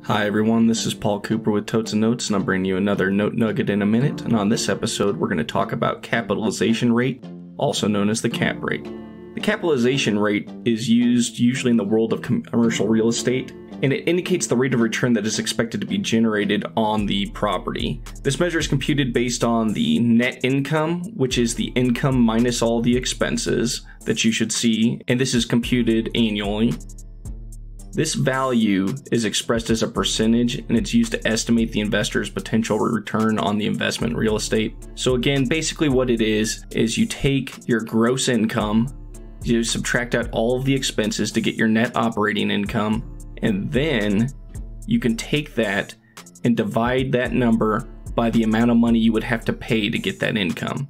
Hi everyone, this is Paul Cooper with Totes and Notes, and I'm bringing you another Note Nugget in a minute. And on this episode, we're going to talk about capitalization rate, also known as the cap rate. The capitalization rate is used usually in the world of commercial real estate, and it indicates the rate of return that is expected to be generated on the property. This measure is computed based on the net income, which is the income minus all the expenses that you should see, and this is computed annually. This value is expressed as a percentage, and it's used to estimate the investor's potential return on the investment in real estate. So again, basically what it is you take your gross income, you subtract out all of the expenses to get your net operating income, and then you can take that and divide that number by the amount of money you would have to pay to get that income.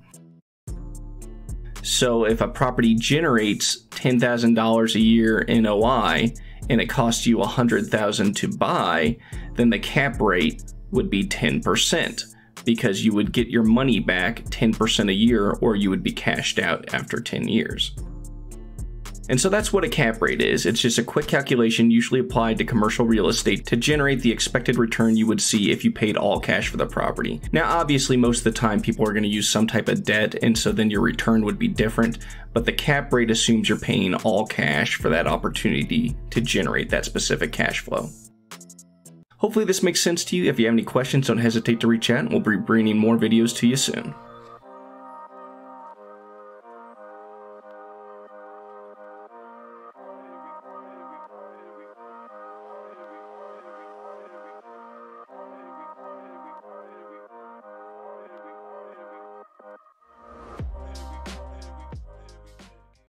So if a property generates $10,000 a year in OI, and it costs you $100,000 to buy, then the cap rate would be 10%, because you would get your money back 10% a year, or you would be cashed out after 10 years. And so that's what a cap rate is. It's just a quick calculation usually applied to commercial real estate to generate the expected return you would see if you paid all cash for the property. Now, obviously, most of the time people are going to use some type of debt, and so then your return would be different, but the cap rate assumes you're paying all cash for that opportunity to generate that specific cash flow. Hopefully this makes sense to you. If you have any questions, don't hesitate to reach out, and we'll be bringing more videos to you soon.